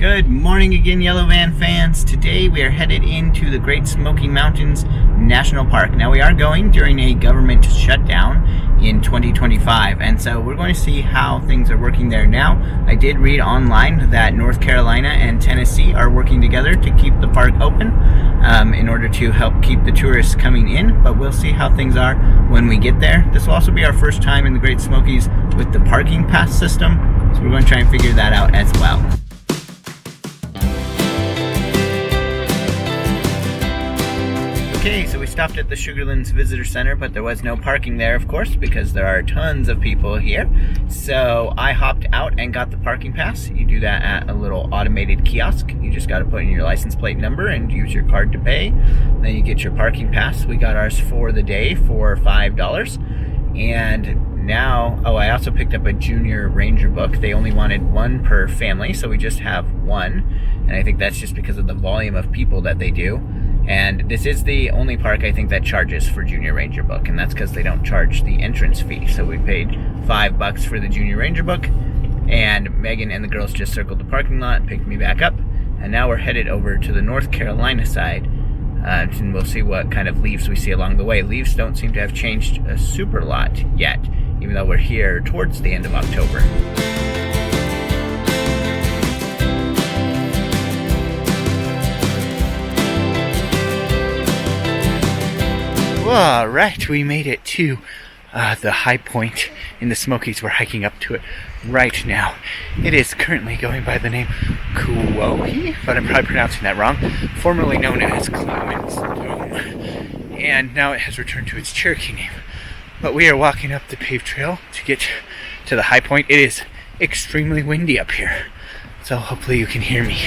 Good morning again, Yellow Van fans. Today we are headed into the Great Smoky Mountains National Park. Now we are going during a government shutdown in 2025, and so we're going to see how things are working there now. I did read online that North Carolina and Tennessee are working together to keep the park open in order to help keep the tourists coming in, but we'll see how things are when we get there. This will also be our first time in the Great Smokies with the parking pass system, so we're going to try and figure that out as well. Okay, so we stopped at the Sugarlands Visitor Center, but there was no parking there, of course, because there are tons of people here. So I hopped out and got the parking pass. You do that at a little automated kiosk. You just got to put in your license plate number and use your card to pay. Then you get your parking pass. We got ours for the day for $5. And now, I also picked up a Junior Ranger book. They only wanted one per family, so we just have one. And I think that's just because of the volume of people that they do. And this is the only park I think that charges for Junior Ranger book, and that's because they don't charge the entrance fee. So we paid $5 for the Junior Ranger book, and Megan and the girls just circled the parking lot, picked me back up, and now we're headed over to the North Carolina side, and we'll see what kind of leaves we see along the way. Leaves don't seem to have changed a super lot yet, even though we're here towards the end of October. All right, we made it to the high point in the Smokies. We're hiking up to it right now. It is currently going by the name Kuohi, but I'm probably pronouncing that wrong, formerly known as Clement's Dome, and now it has returned to its Cherokee name. But we are walking up the paved trail to get to the high point. It is extremely windy up here, so hopefully you can hear me.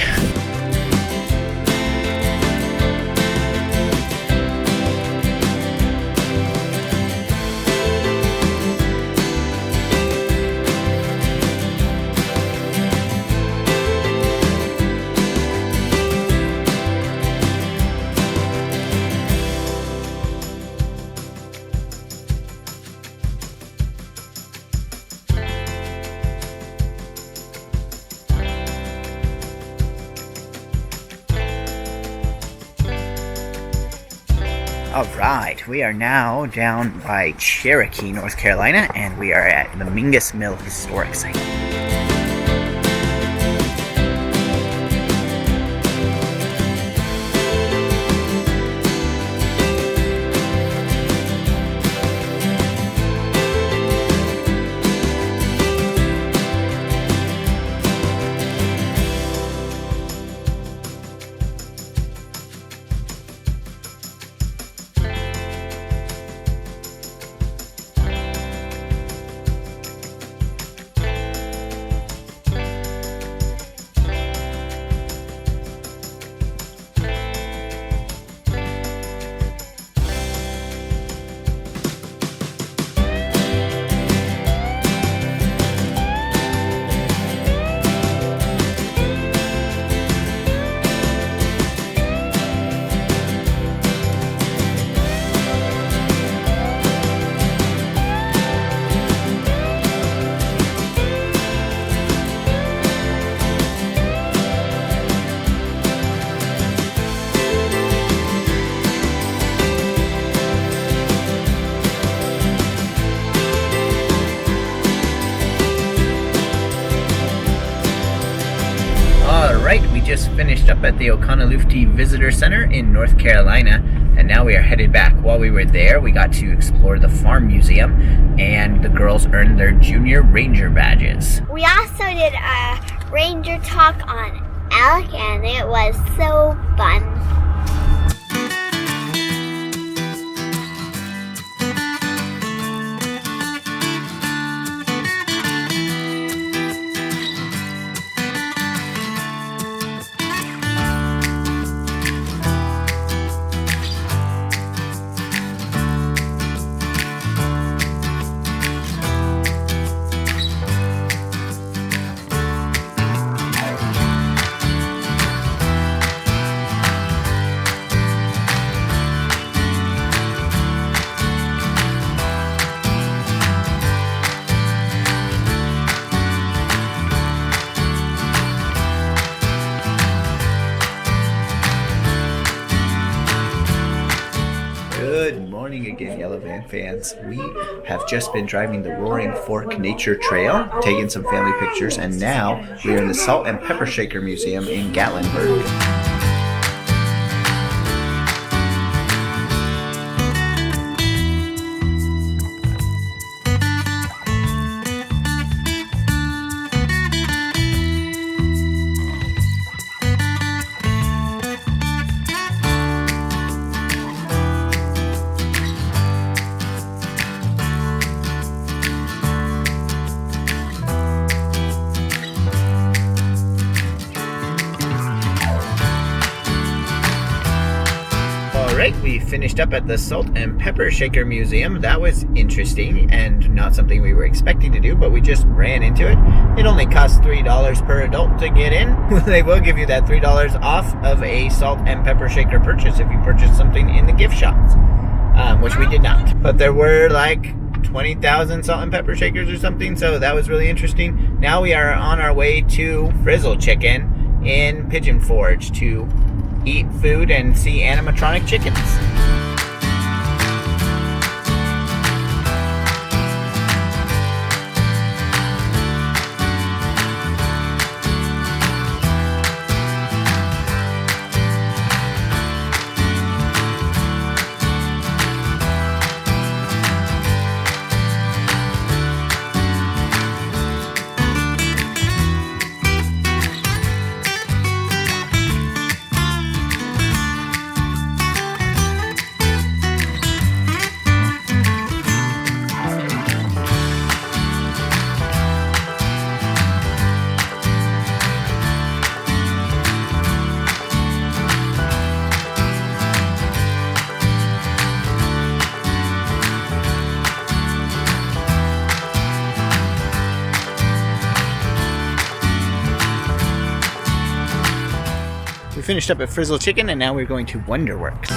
Alright, we are now down by Cherokee, North Carolina, and we are at the Mingus Mill Historic Site. Alright, we just finished up at the Oconaluftee Visitor Center in North Carolina, and now we are headed back. While we were there, we got to explore the Farm Museum, and the girls earned their Junior Ranger badges. We also did a ranger talk on elk, and it was so fun. morning again, Yellow Van fans. We have just been driving the Roaring Fork Nature Trail, taking some family pictures, and now we are in the Salt and Pepper Shaker Museum in Gatlinburg. Alright, we finished up at the Salt and Pepper Shaker Museum. That was interesting and not something we were expecting to do, but we just ran into it. It only costs $3 per adult to get in. They will give you that $3 off of a Salt and Pepper Shaker purchase if you purchase something in the gift shops, which we did not. But there were like 20,000 salt and pepper shakers or something, so that was really interesting. Now we are on our way to Frizzle Chicken in Pigeon Forge to eat food and see animatronic chickens. We finished up at Frizzle Chicken and now we're going to Wonderworks.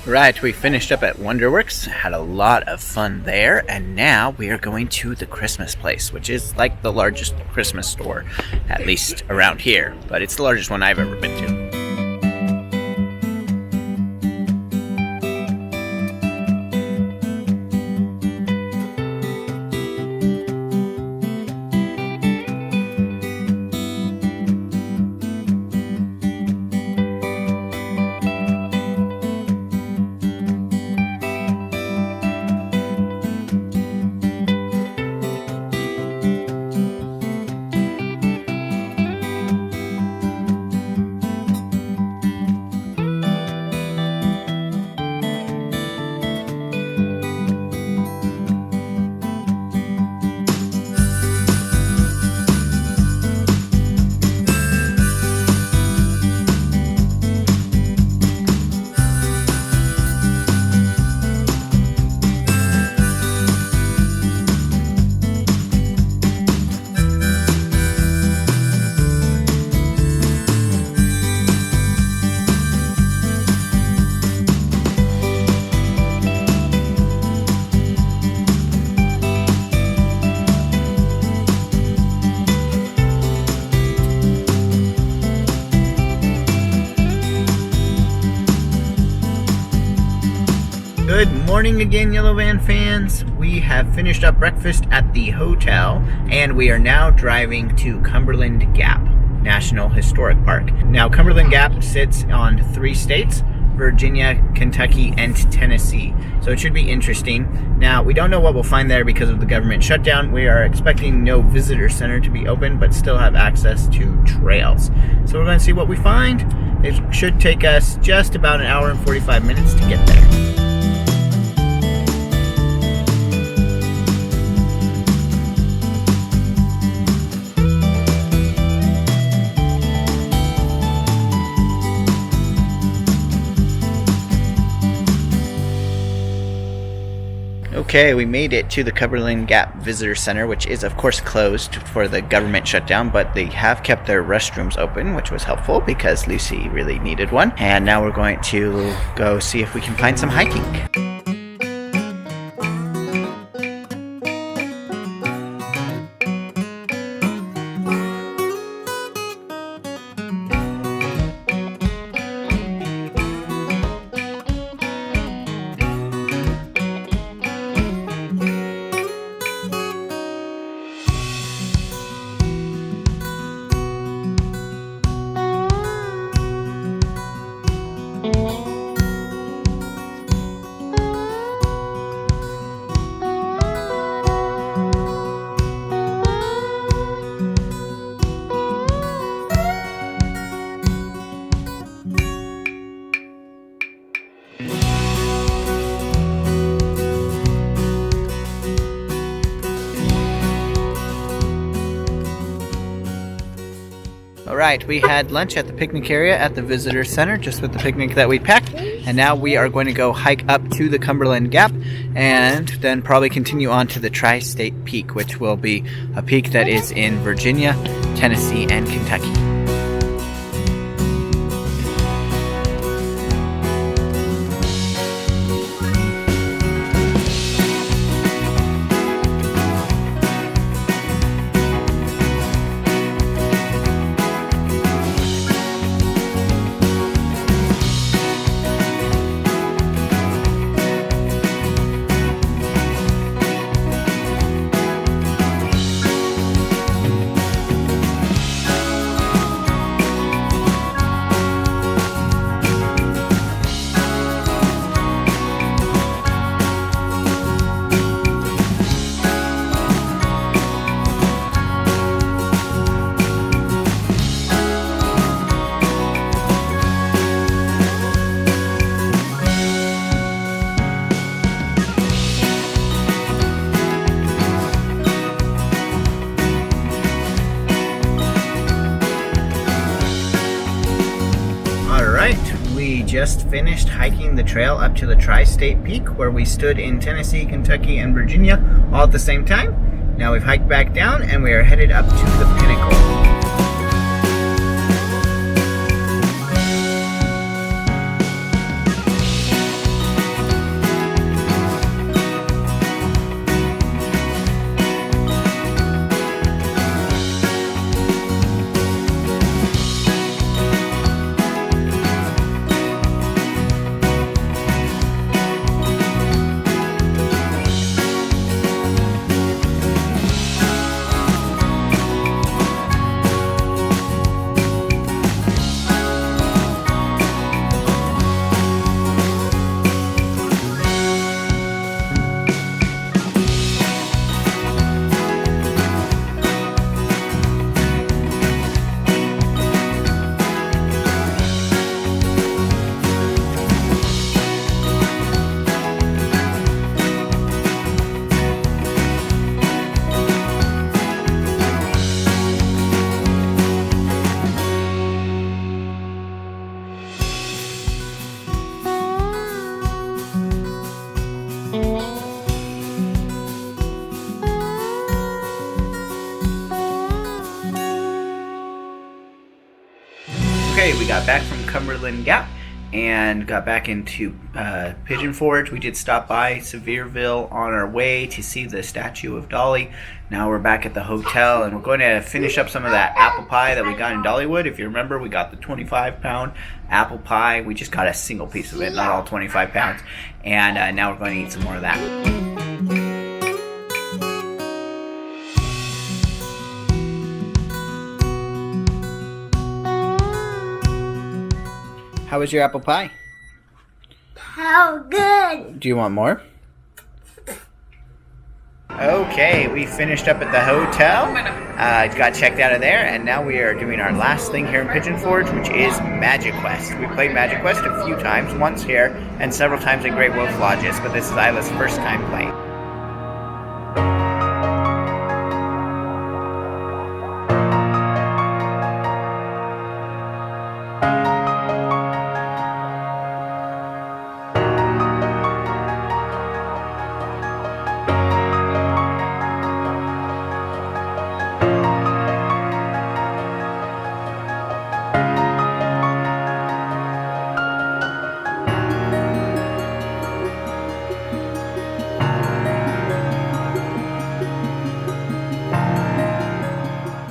Right, we finished up at Wonderworks, had a lot of fun there, and now we are going to the Christmas place, which is like the largest Christmas store, at least around here, but it's the largest one I've ever been to. Good morning again, Yellow Van fans. We have finished up breakfast at the hotel, and we are now driving to Cumberland Gap National Historic Park. Now, Cumberland Gap sits on 3 states: Virginia, Kentucky, and Tennessee. So it should be interesting. Now, we don't know what we'll find there because of the government shutdown. We are expecting no visitor center to be open, but still have access to trails. So we're going to see what we find. It should take us just about an hour and 45 minutes to get there. Okay, we made it to the Cumberland Gap Visitor Center, which is of course closed for the government shutdown, but they have kept their restrooms open, which was helpful because Lucy really needed one. And now we're going to go see if we can find some hiking. Alright, we had lunch at the picnic area at the visitor center, just with the picnic that we packed, and now we are going to go hike up to the Cumberland Gap and then probably continue on to the Tri-State Peak, which will be a peak that is in Virginia, Tennessee, and Kentucky. We just finished hiking the trail up to the Tri-State Peak, where we stood in Tennessee, Kentucky, and Virginia all at the same time. Now we've hiked back down and we are headed up to the pinnacle. Okay, we got back from Cumberland Gap, and got back into Pigeon Forge. We did stop by Sevierville on our way to see the statue of Dolly. Now we're back at the hotel, and we're going to finish up some of that apple pie that we got in Dollywood. If you remember, we got the 25-pound apple pie. We just got a single piece of it, not all 25 pounds. And now we're going to eat some more of that. How was your apple pie? How good! Do you want more? Okay, we finished up at the hotel, got checked out of there, and now we are doing our last thing here in Pigeon Forge, which is Magiquest. We played Magiquest a few times, once here and several times at Great Wolf Lodges, but this is Isla's first time playing.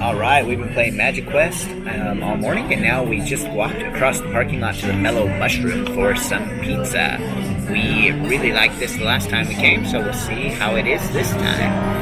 Alright, we've been playing Magiquest all morning, and now we just walked across the parking lot to the Mellow Mushroom for some pizza. We really liked this the last time we came, so we'll see how it is this time.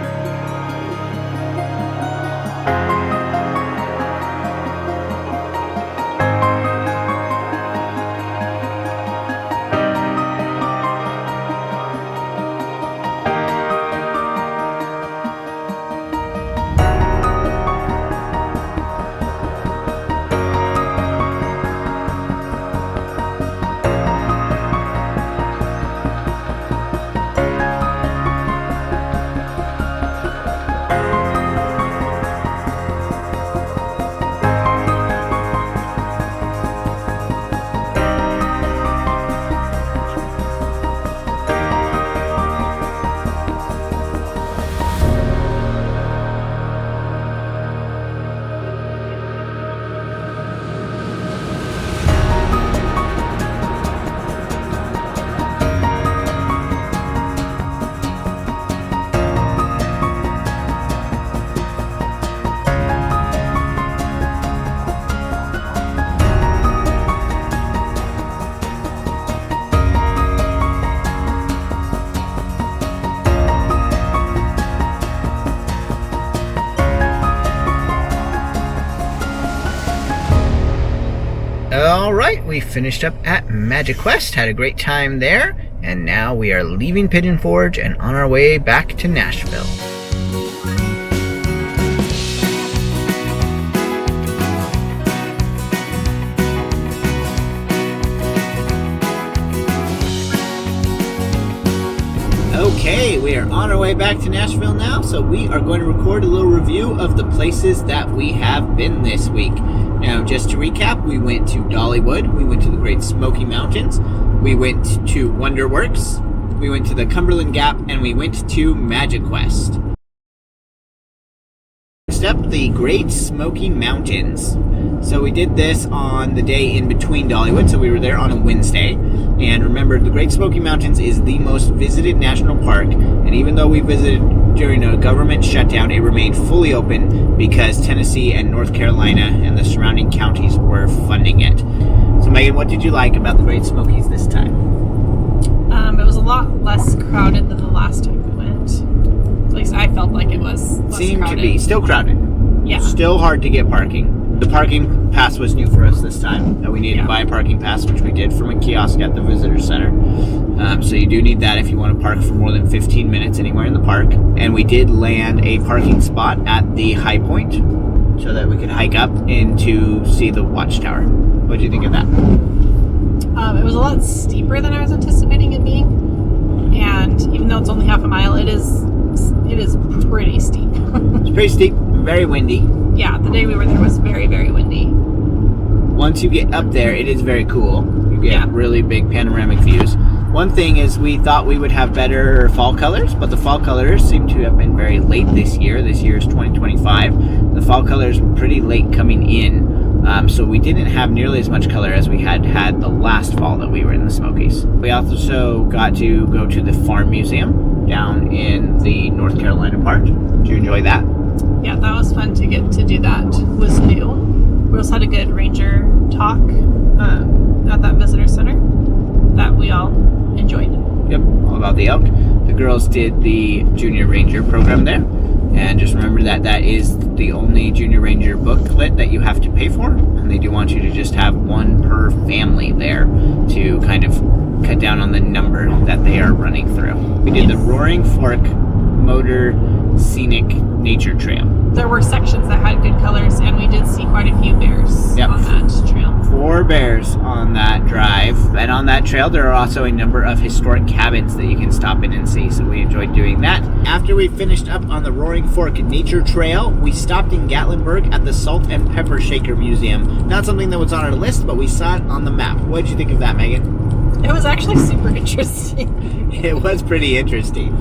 Alright, we finished up at Magiquest, had a great time there, and now we are leaving Pigeon Forge and on our way back to Nashville. Okay, we are on our way back to Nashville now, so we are going to record a little review of the places that we have been this week. Now, just to recap, we went to Dollywood, we went to the Great Smoky Mountains, we went to Wonderworks, we went to the Cumberland Gap, and we went to Magiquest. Next up, the Great Smoky Mountains. So we did this on the day in between Dollywood, so we were there on a Wednesday. And remember, the Great Smoky Mountains is the most visited national park, and even though we visited during a government shutdown, it remained fully open because Tennessee and North Carolina and the surrounding counties were funding it. So Megan, what did you like about the Great Smokies this time? It was a lot less crowded than the last time we went. At least I felt like it was less Seemed crowded. to be. Still crowded. Yeah. Still hard to get parking. The parking pass was new for us this time. We needed to buy a parking pass, which we did from a kiosk at the visitor center. So you do need that if you want to park for more than 15 minutes anywhere in the park. And we did land a parking spot at the high point so that we could hike up and to see the watchtower. What did you think of that? It was a lot steeper than I was anticipating it being. And even though it's only half a mile, it is pretty steep. It's pretty steep, very windy. Yeah, the day we were there was very, very windy. Once you get up there, it is very cool. You get really big panoramic views. One thing is we thought we would have better fall colors, but the fall colors seem to have been very late this year. This year is 2025. The fall colors were pretty late coming in. So we didn't have nearly as much color as we had the last fall that we were in the Smokies. We also got to go to the Farm Museum down in the North Carolina part. Did you enjoy that? Yeah, that was fun to get to do that. It was new. We also had a good ranger talk at that visitor center that we all enjoyed. Yep, all about the elk. The girls did the Junior Ranger program there. And just remember that is the only Junior Ranger booklet that you have to pay for. And they do want you to just have one per family there to kind of cut down on the number that they are running through. We did the Roaring Fork Motor Scenic Nature Trail. There were sections that had good colors, and we did see quite a few bears on that trail. 4 bears on that drive. And on that trail, there are also a number of historic cabins that you can stop in and see. So we enjoyed doing that. After we finished up on the Roaring Fork Nature Trail, we stopped in Gatlinburg at the Salt and Pepper Shaker Museum. Not something that was on our list, but we saw it on the map. What did you think of that, Megan? It was actually super interesting. It was pretty interesting.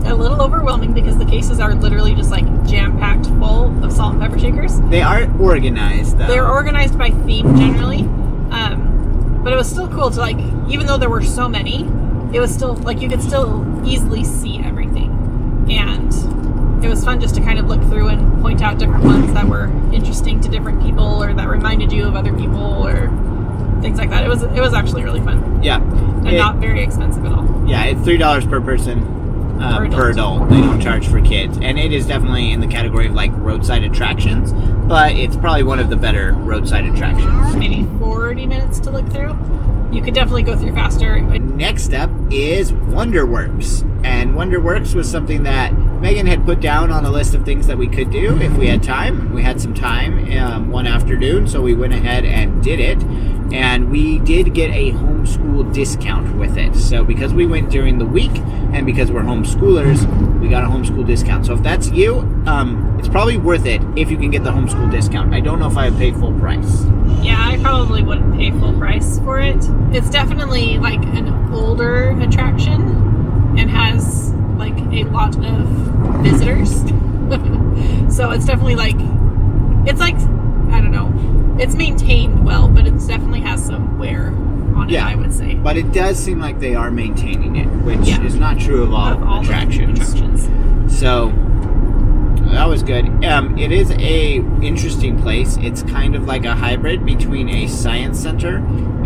A little overwhelming because the cases are literally just like jam-packed full of salt and pepper shakers. They aren't organized, though. They're organized by theme generally, but it was still cool to, like, even though there were so many, it was still like you could still easily see everything, and it was fun just to kind of look through and point out different ones that were interesting to different people or that reminded you of other people or things like that. It was actually really fun. Yeah, and not very expensive at all. Yeah, it's $3 per person. Per adult. They don't charge for kids. And it is definitely in the category of like roadside attractions, but it's probably one of the better roadside attractions. Maybe 40 minutes to look through. You could definitely go through faster. Next up is Wonderworks. And Wonderworks was something that Megan had put down on a list of things that we could do if we had time. We had some time one afternoon, so we went ahead and did it. And we did get a homeschool discount with it. So because we went during the week and because we're homeschoolers, we got a homeschool discount. So if that's you, it's probably worth it if you can get the homeschool discount. I don't know if I would pay full price. Yeah, I probably wouldn't pay full price for it. It's definitely like an older attraction and has like a lot of visitors. So it's definitely like, it's like, I don't know. It's maintained well, but it definitely has some wear on it, I would say. But it does seem like they are maintaining it, which is not true of all attractions. So that was good. It is a interesting place. It's kind of like a hybrid between a science center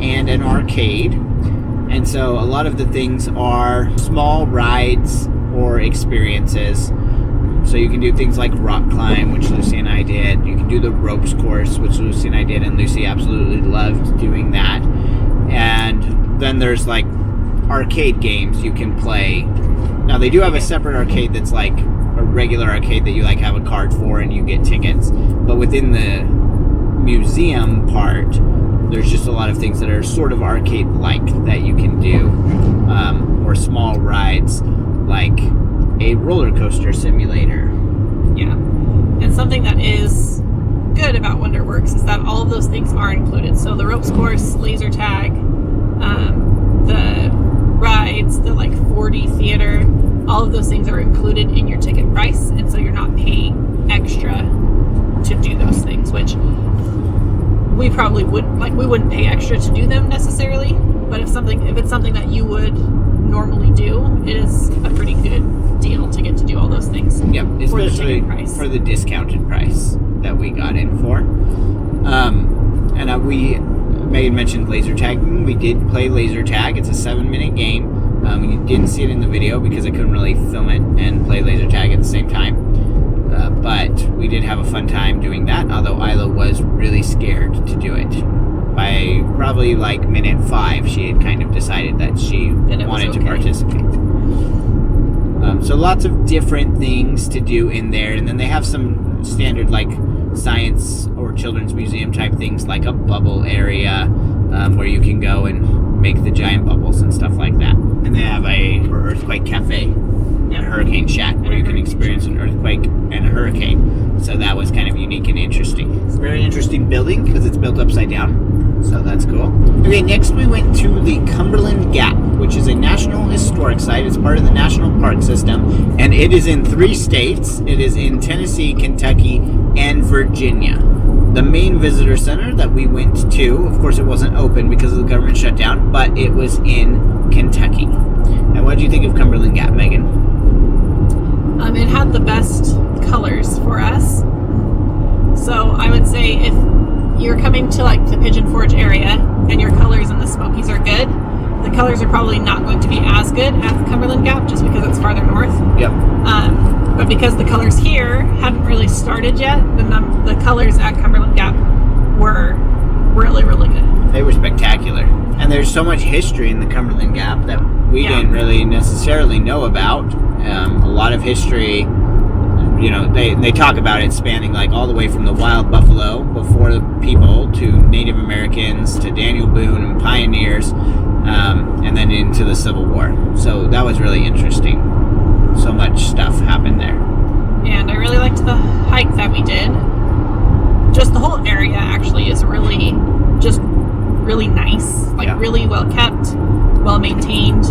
and an arcade. And so a lot of the things are small rides or experiences. So you can do things like rock climb, which Lucy and I did. You can do the ropes course, which Lucy and I did, and Lucy absolutely loved doing that. And then there's like arcade games you can play. Now they do have a separate arcade that's like a regular arcade that you like have a card for and you get tickets. But within the museum part, there's just a lot of things that are sort of arcade-like that you can do, or small rides like a roller coaster simulator. Yeah. And something that is good about Wonderworks is that all of those things are included. So the ropes course, laser tag, the rides, the like 4D theater, all of those things are included in your ticket price, and so you're not paying extra to do those things, which we probably wouldn't pay extra to do them necessarily, but if it's something that you would normally do, it is a pretty good deal to get to do all those things. Yep, especially for the discounted price that we got in for. Megan mentioned laser tagging. We did play laser tag. It's a 7-minute game. You didn't see it in the video because I couldn't really film it and play laser tag at the same time. But we did have a fun time doing that, although Isla was really scared to do it. By probably like minute 5, she had kind of decided that she wanted to participate. So lots of different things to do in there, and then they have some standard like science or children's museum type things like a bubble area where you can go and make the giant bubbles and stuff like that. And they have a earthquake cafe and a hurricane shack where you can experience an earthquake and a hurricane. So that was kind of unique and interesting. It's a very interesting building because it's built upside down. So that's cool. Okay, next we went to the Cumberland Gap, which is a National Historic Site. It's part of the National Park System, and it is in 3 states. It is in Tennessee, Kentucky, and Virginia. the main visitor center that we went to, of course it wasn't open because of the government shutdown, but it was in Kentucky. And what did you think of Cumberland Gap, Megan? It had the best colors for us. So I would say if you're coming to like the Pigeon Forge area and your colors in the Smokies are good, the colors are probably not going to be as good at the Cumberland Gap just because it's farther north. Yep. But because the colors here hadn't really started yet, the colors at Cumberland Gap were really, really good. They were spectacular. And there's so much history in the Cumberland Gap that we didn't really necessarily know about. A lot of history, you know, they talk about it spanning like all the way from the wild buffalo before the people to Native Americans to Daniel Boone and pioneers, and then into the Civil War. So that was really interesting. So much stuff happened there. And I really liked the hike that we did. Just the whole area actually is really nice, like really well kept, well maintained.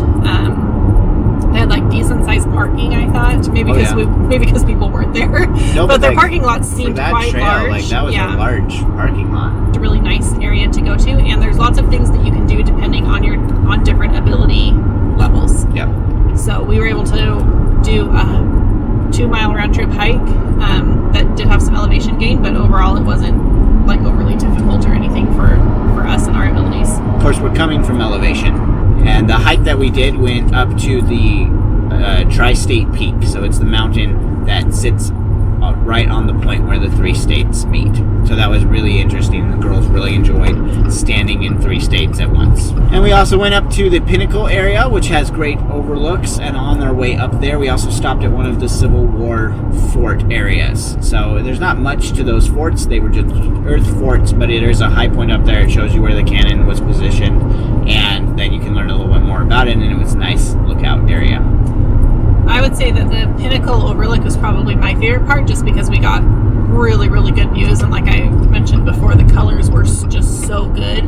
They had like decent sized parking, I thought. Maybe because people weren't there. No, but their like, parking lot seemed quite large. Like that was a large parking lot. It's a really nice area to go to, and there's lots of things that you can do depending on different ability levels. Yep. So we were able to do a 2-mile round trip hike that did have some elevation gain, but overall it wasn't like overly difficult or anything for us and our abilities. Of course, we're coming from elevation, and the hike that we did went up to the Tri-State Peak. So it's the mountain that sits right on the point where the 3 states meet. So that was really interesting. The girls really enjoyed standing in 3 states at once. And we also went up to the Pinnacle area, which has great overlooks. And on our way up there, we also stopped at one of the Civil War fort areas. So there's not much to those forts. They were just earth forts, but there's a high point up there. It shows you where the cannon was positioned. And then you can learn a little bit more about it. And it was a nice lookout area. I would say that the Pinnacle overlook was probably my favorite part just because we got really, really good views. And like I mentioned before, the colors were just so good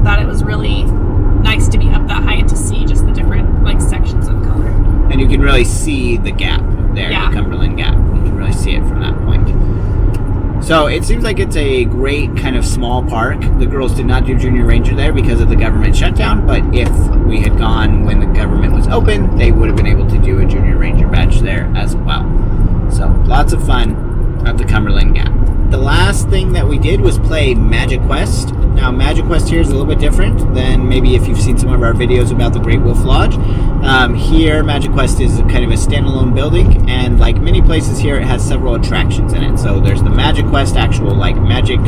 that it was really nice to be up that high and to see just the different like sections of color. And you can really see the gap there, the Cumberland Gap. You can really see it from that point. So it seems like it's a great kind of small park. The girls did not do Junior Ranger there because of the government shutdown, but if we had gone when the government was open, they would have been able to do a Junior Ranger badge there as well. So lots of fun at the Cumberland Gap. The last thing that we did was play Magiquest. Now Magiquest here is a little bit different than maybe if you've seen some of our videos about the Great Wolf Lodge. Here Magiquest is kind of a standalone building, and like many places here it has several attractions in it. So there's the Magiquest actual like magic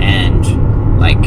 and like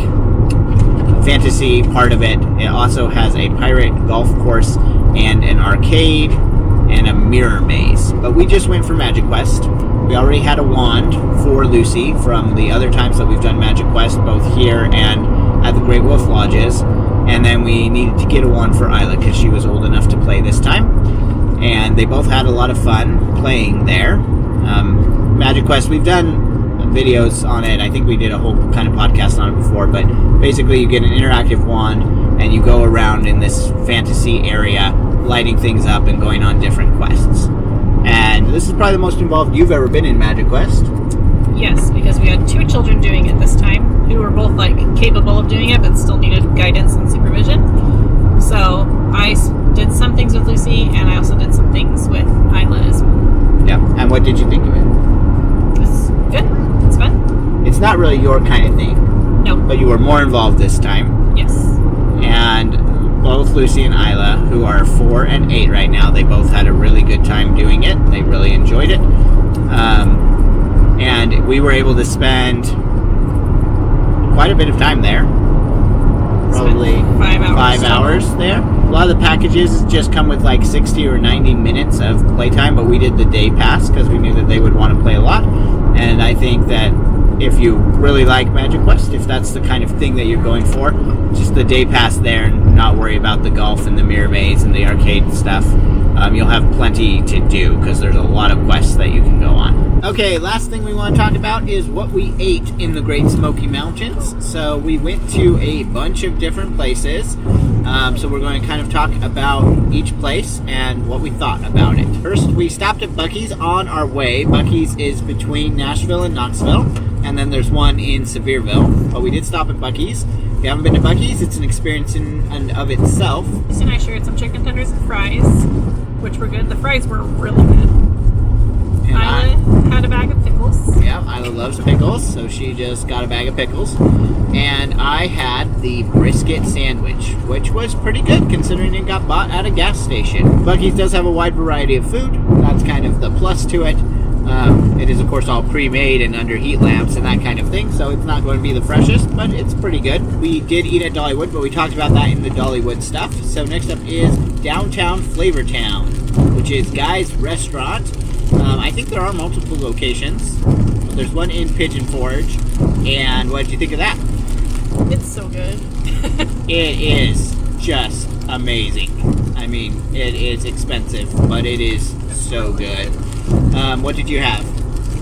fantasy part of it. It also has a pirate golf course and an arcade and a mirror maze. But we just went for Magiquest. We already had a wand for Lucy from the other times that we've done Magiquest, both here and at the Great Wolf Lodges. And then we needed to get a wand for Isla because she was old enough to play this time. And they both had a lot of fun playing there. Magiquest, we've done videos on it. I think we did a whole kind of podcast on it before. But basically you get an interactive wand and you go around in this fantasy area, lighting things up and going on different quests. And this is probably the most involved you've ever been in Magiquest. Yes, because we had 2 children doing it this time who were both like capable of doing it but still needed guidance and supervision. So I did some things with Lucy and I also did some things with Isla as well. Yeah, and what did you think of it? It's good. It's fun. It's not really your kind of thing. No. But you were more involved this time. Yes. And both Lucy and Isla, who are 4 and 8 right now, they both had a really good time doing it. They really enjoyed it. And we were able to spend quite a bit of time there. Probably 5 hours there. A lot of the packages just come with like 60 or 90 minutes of playtime, but we did the day pass because we knew that they would want to play a lot. And I think that if you really like Magiquest, if that's the kind of thing that you're going for, just the day pass there and not worry about the golf and the mirror maze and the arcade stuff. You'll have plenty to do because there's a lot of quests that you can go on. Okay, last thing we want to talk about is what we ate in the Great Smoky Mountains. So we went to a bunch of different places. So we're going to kind of talk about each place and what we thought about it. First, we stopped at Buc-ee's on our way. Buc-ee's is between Nashville and Knoxville. and then there's one in Sevierville. But we did stop at Buc-ee's. If you haven't been to Buc-ee's, it's an experience in and of itself. Lucy and I shared some chicken tenders and fries, which were good. The fries were really good. And Isla had a bag of pickles. Yeah, Isla loves pickles, so she just got a bag of pickles. And I had the brisket sandwich, which was pretty good considering it got bought at a gas station. Buc-ee's does have a wide variety of food. That's kind of the plus to it. It is, of course, all pre-made and under heat lamps and that kind of thing, so it's not going to be the freshest, but it's pretty good. We did eat at Dollywood, but we talked about that in the Dollywood stuff. So next up is Downtown Flavortown, which is Guy's Restaurant. I think there are multiple locations, but there's one in Pigeon Forge. And what did you think of that? It's so good. It is just amazing. I mean, it is expensive, but it is so good. What did you have?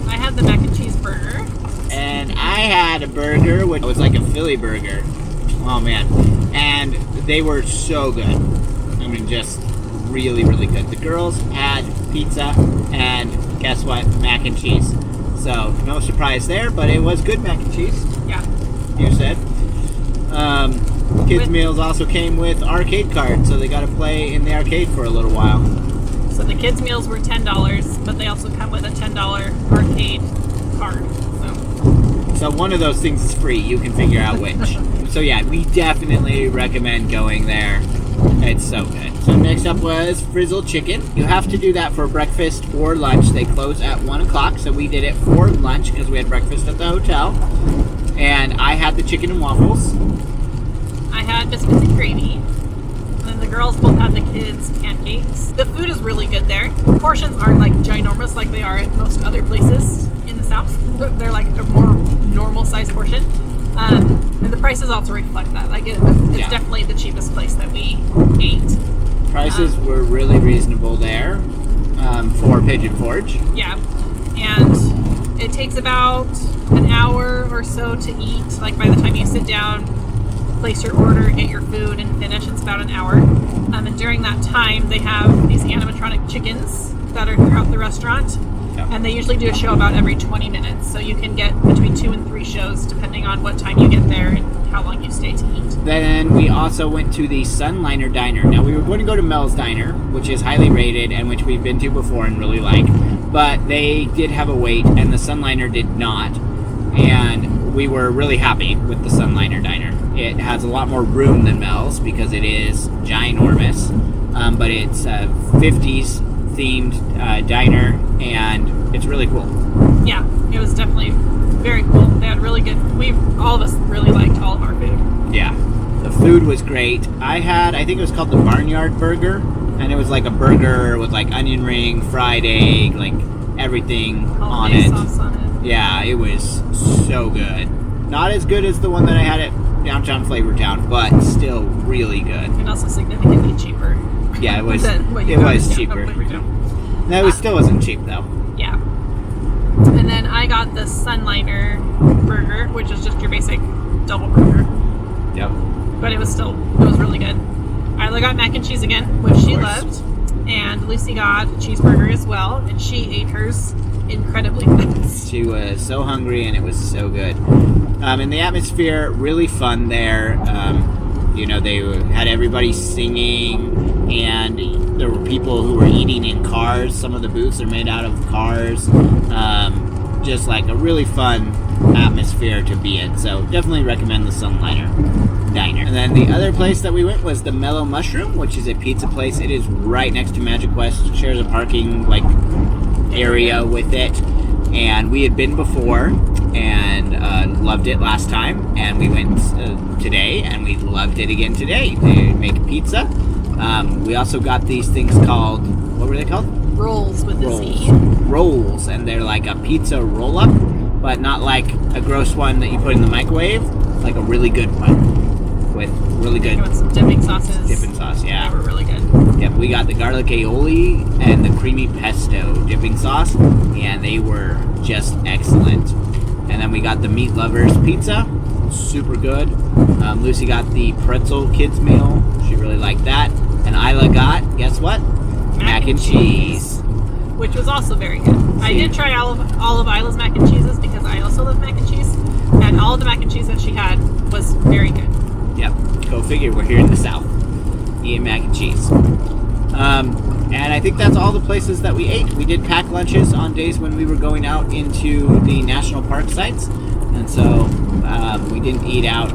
I had the mac and cheese burger. And I had a burger, which was like a Philly burger. Oh, man. And they were so good. I mean, just really, really good. The girls had pizza and guess what? Mac and cheese. So, no surprise there, but it was good mac and cheese. Yeah. You said. Kids' meals also came with arcade cards, so they got to play in the arcade for a little while. So the kids' meals were $10, but they also come with a $10 arcade card. So one of those things is free. You can figure out which. So yeah, we definitely recommend going there. It's so good. So next up was Frizzled Chicken. You have to do that for breakfast or lunch. They close at 1 o'clock, so we did it for lunch because we had breakfast at the hotel. And I had the chicken and waffles. I had biscuits and gravy. And then the girls both had the kids' pancakes. The food is really good there. Portions aren't like ginormous like they are at most other places in the South. They're like a more normal size portion. And the prices also reflect that. Like it's definitely the cheapest place that we ate. Prices were really reasonable there for Pigeon Forge. Yeah. And it takes about an hour or so to eat. Like by the time you sit down, place your order, get your food, and finish, it's about an hour. And during that time, they have these animatronic chickens that are throughout the restaurant. And they usually do a show about every 20 minutes. So you can get between 2 and 3 shows depending on what time you get there and how long you stay to eat. Then we also went to the Sunliner Diner. Now we were going to go to Mel's Diner, which is highly rated and which we've been to before and really like. But they did have a wait and the Sunliner did not. And we were really happy with the Sunliner Diner. It has a lot more room than Mel's because it is ginormous. But it's a 50s themed diner and it's really cool. Yeah, it was definitely very cool. They had really good, all of us really liked all of our food. Yeah, the food was great. I think it was called the Barnyard Burger, and it was like a burger with like onion ring, fried egg, like everything on it. Sauce on it. Yeah, it was so good. Not as good as the one that I had at Downtown Flavortown, but still really good. And also significantly cheaper. Yeah, it was. it was cheaper. No, it still wasn't cheap though. Yeah. And then I got the Sunliner burger, which is just your basic double burger. Yep. But it was really good. Isla got mac and cheese again, which she loved. And Lucy got a cheeseburger as well, and she ate hers incredibly fast. She was so hungry and it was so good. And the atmosphere, really fun there. They had everybody singing and there were people who were eating in cars. Some of the booths are made out of cars. Just like a really fun atmosphere to be in. So definitely recommend the Sunliner Diner. And then the other place that we went was the Mellow Mushroom, which is a pizza place. It is right next to Magiquest. It shares a parking area with it. And we had been before and loved it last time. And we went today and we loved it again today. They make pizza. We also got these things called, what were they called? Rolls with a Z. Rolls, and they're like a pizza roll-up, but not like a gross one that you put in the microwave, like a really good one with really good with some dipping sauces. Dipping sauce, yeah. They were really good. Yep, we got the garlic aioli and the creamy pesto dipping sauce, and they were just excellent. And then we got the Meat Lovers pizza, super good. Lucy got the pretzel kids meal. She really liked that. And Isla got, guess what? Mac and cheese. which was also very good. I did try all of Isla's mac and cheeses because I also love mac and cheese, and all of the mac and cheese that she had was very good. Yep, go figure. We're here in the South, eating mac and cheese. And I think that's all the places that we ate. We did pack lunches on days when we were going out into the national park sites, and so we didn't eat out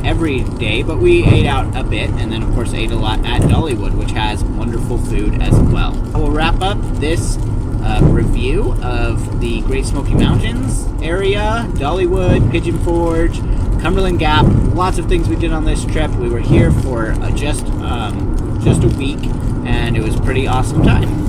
every day, but we ate out a bit, and then of course ate a lot at Dollywood, which has wonderful food as well. We'll wrap up this review of the Great Smoky Mountains area, Dollywood, Pigeon Forge, Cumberland Gap, lots of things we did on this trip. We were here for just a week, and it was a pretty awesome time.